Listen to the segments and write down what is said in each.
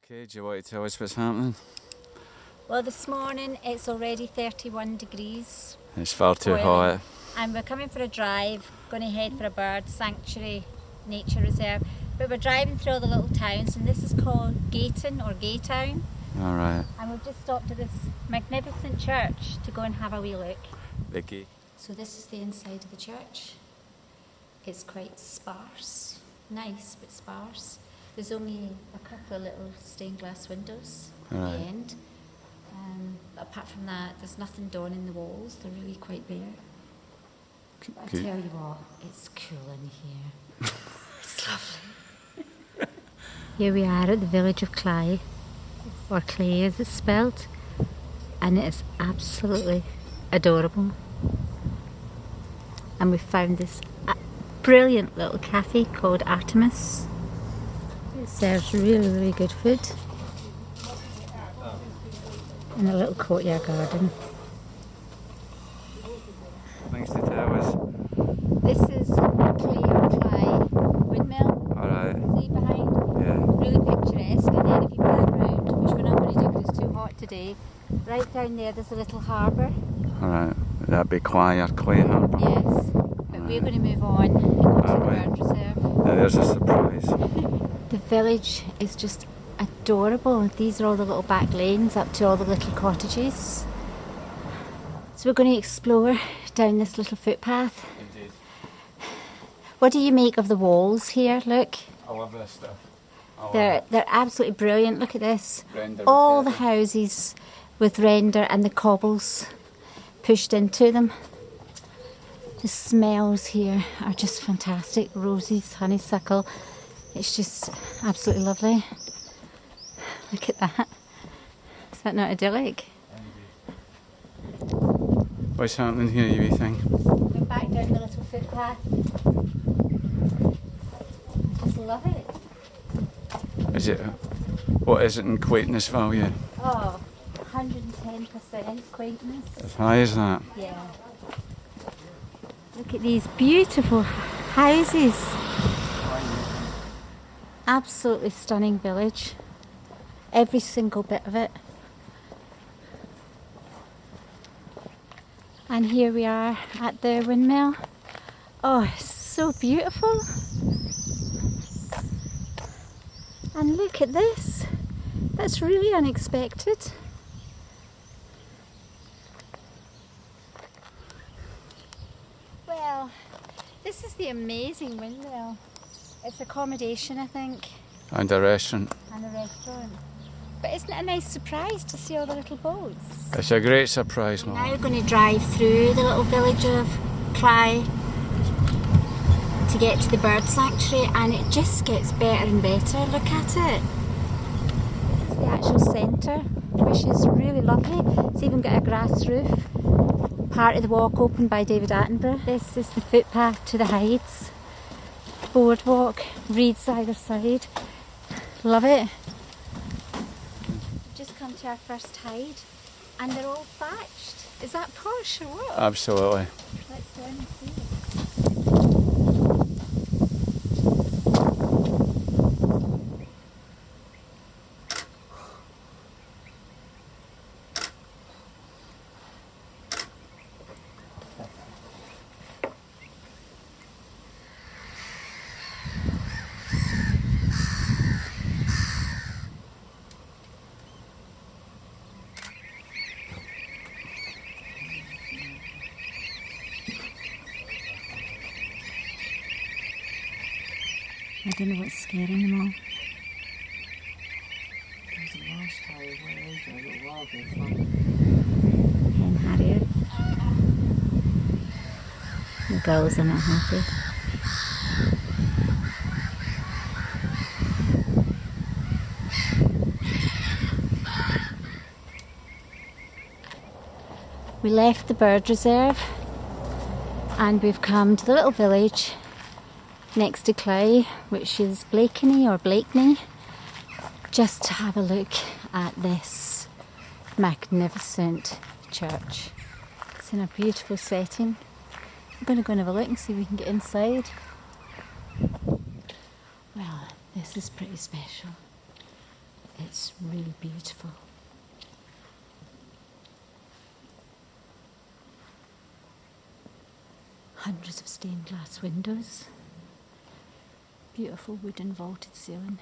Okay, do you want to tell us what's happening? Well, this morning it's already 31 degrees. It's far too boiling, hot. And we're coming for a drive, going to head for a bird sanctuary, nature reserve. But we're driving through all the little towns, and this is called Gayton or Gaytown. Alright. And we've just stopped at this magnificent church to go and have a wee look. Vicky. So this is the inside of the church. It's quite sparse. Nice, but sparse. There's only a couple of little stained glass windows at Right. the end. But apart from that, there's nothing done in the walls. They're really quite bare. But I tell you what, it's cool in here. It's lovely. Here we are at the village of Clay, or Clay as it's spelled, and it is absolutely adorable. And we found this brilliant little cafe called Artemis. It serves really, really good food in a little courtyard garden. Things to tell us. This is Clay or Cly windmill. Alright. See behind? Yeah. Really picturesque. And then if you back round, which we're not going to do because it's too hot today, right down there there's a little harbour. Alright. Would that be Clay or Clay Harbour? Yes. But we're going to move on and go to the bird reserve. Now there's a surprise. The village is just adorable. These are all the little back lanes up to all the little cottages. So we're going to explore down this little footpath. Indeed. What do you make of the walls here? Look, I love this stuff. they're absolutely brilliant. Look at this. Render All the repairing. houses with render and the cobbles pushed into them. The smells here are just fantastic. Roses, honeysuckle. It's just absolutely lovely. Look at that. Is that not idyllic? What's happening here, you think? We're back down the little footpath. I just love it. Is it? What is it in quaintness value? Oh, 110% quaintness. As high as that? Yeah. Look at these beautiful houses. Absolutely stunning village. Every single bit of it. And here we are at the windmill. Oh, it's so beautiful. And look at this. That's really unexpected. Well, this is the amazing windmill. It's accommodation, I think, And a restaurant. and a restaurant. But isn't it a nice surprise to see all the little boats? It's a great surprise, Now Mum. we're going to drive through the little village of Cly to get to the bird sanctuary, and it just gets better and better. Look at it. This is the actual centre, which is really lovely. It's even got a grass roof. Part of the walk opened by David Attenborough. This is the footpath to the Hides. Boardwalk, reeds either side. Love it. We've just come to our first hide, and they're all thatched. Is that posh or what? Absolutely. Let's go and see. I don't know what's scaring them all. Hen Harriet. The girls are not happy. We left the bird reserve and we've come to the little village next to Clay, which is Blakeney, just to have a look at this magnificent church. It's in a beautiful setting. I'm going to go and have a look and see if we can get inside. Well, this is pretty special. It's really beautiful. Hundreds of stained glass windows. Beautiful wooden vaulted ceiling.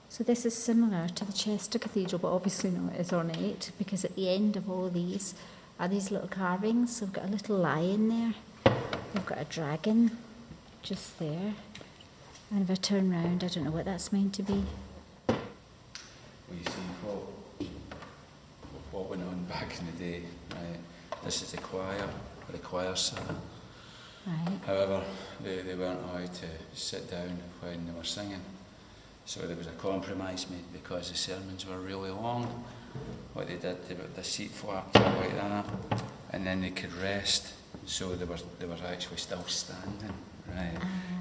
So this is similar to the Chester Cathedral, but obviously not as ornate, because at the end of all these are these little carvings. So we've got a little lion there. We've got a dragon just there. And if I turn round, I don't know what that's meant to be. Well, you see what went on back in the day, right? This is the choir, or the choir sat. Right. However, they weren't allowed to sit down when they were singing. So there was a compromise made because the sermons were really long. What they did, they put the seat flapped up like that, and then they could rest. So they were actually still standing, right?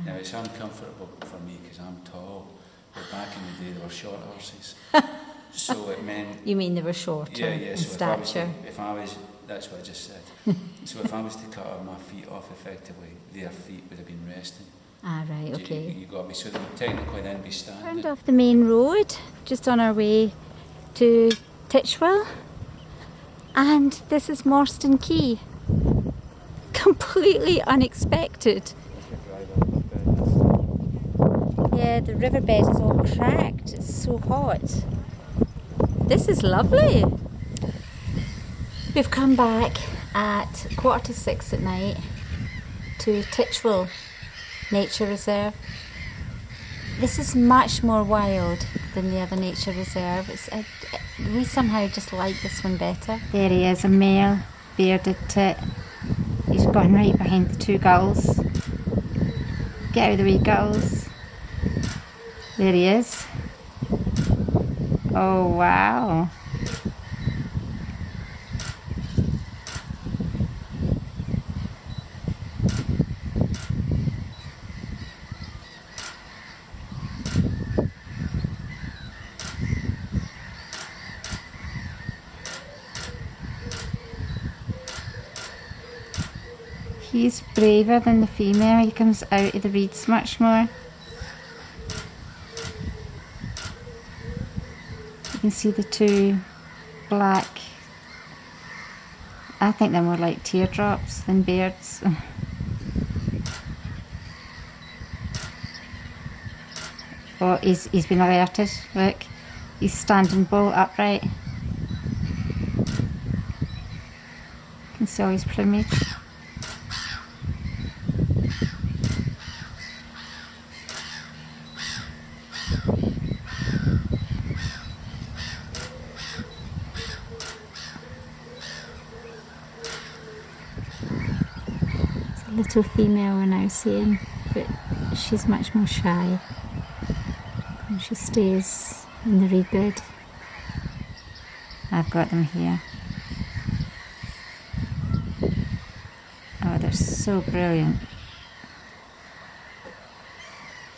Now it's uncomfortable for me because I'm tall, but back in the day they were short horses. So it meant... You mean they were shorter in so stature? If I was, that's what I just said. So if I was to cut my feet off effectively, their feet would have been resting. Ah, right, okay. You got me. So they would technically then be standing. Round off the main road, just on our way to Titchwell. And this is Morstan Quay. Completely unexpected. Yeah, the riverbed is all cracked. It's so hot. This is lovely. We've come back at 6:15 at night to Titchwell Nature Reserve. This is much more wild than the other nature reserve. We somehow just like this one better. There he is, a male bearded tit. He's gone right behind the two gulls. Get out of the way, gulls. There he is. Oh wow. He's braver than the female. He comes out of the reeds much more. You can see the two black, I think they're more like teardrops than beards. Oh, he's been alerted. Look, he's standing bolt upright. You can see all his plumage. Little female we're now seeing, but she's much more shy and she stays in the reed bed. I've got them here. Oh, they're so brilliant.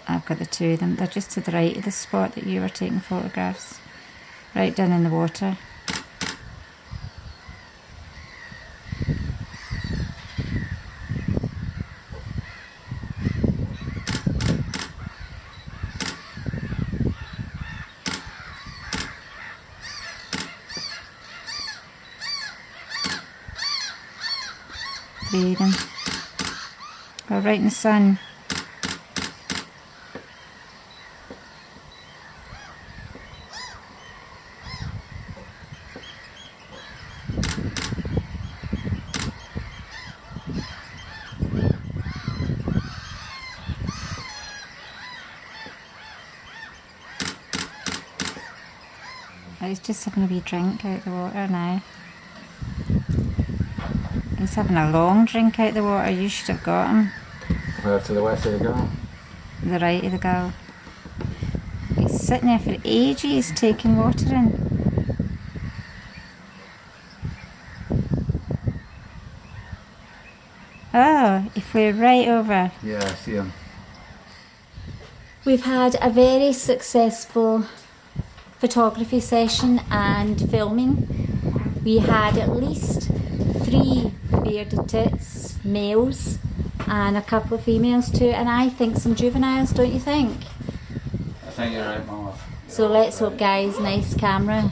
I've got the two of them. They're just to the right of the spot that you were taking photographs, right down in the water. Them. We're right in the sun. He's just having a wee drink out of the water now. He's having a long drink out of the water. You should have got him. Where, to the west of the gull? The right of the gull. He's sitting there for ages taking water in. Oh, he flew right over. Yeah, I see him. We've had a very successful photography session and filming. We had at least 3 bearded tits, males, and a couple of females too, and I think some juveniles, don't you think? I think you're right, Mum. So let's hope, guys, nice camera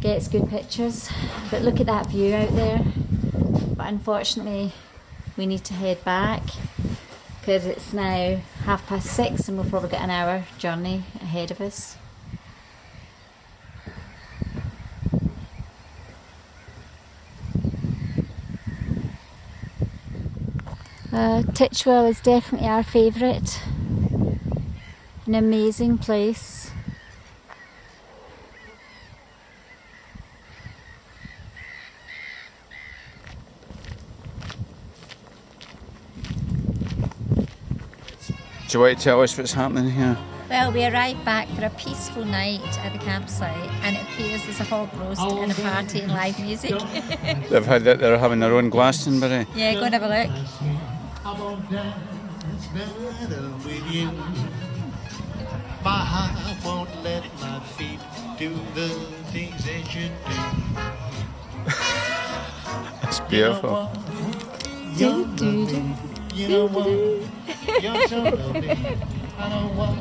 gets good pictures. But look at that view out there. But unfortunately, we need to head back because it's now 6:30 and we'll probably get an hour journey ahead of us. Titchwell is definitely our favourite. An amazing place. Do you want to tell us what's happening here? Well, we arrived back for a peaceful night at the campsite, and it appears there's a hog roast and a party and live music. They're having their own Glastonbury. Yeah, go and have a look. My heart won't let my feet do the things they should do. It's beautiful. You're lovely. You know what? You're so lovely. I know what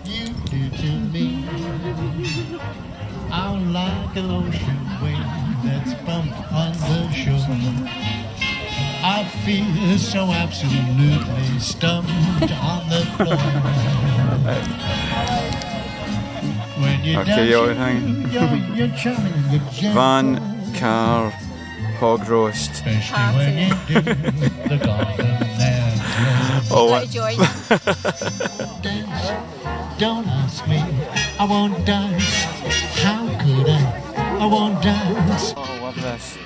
you do to me. I'm like an ocean wave that's bumped on the shore. I feel so absolutely stumped on the floor. When you're Okay, you're charming and you're gentle. Van, car, hog roast. Especially when you do the garden there. Oh, Gotta join. Dance, don't ask me, I won't dance. How could I won't dance. Oh, I love this.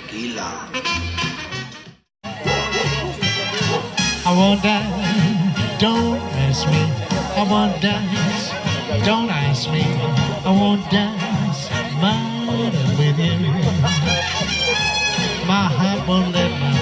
I won't dance, don't ask me, I won't dance. Don't ask me, I won't dance. Mine with you. My heart won't let my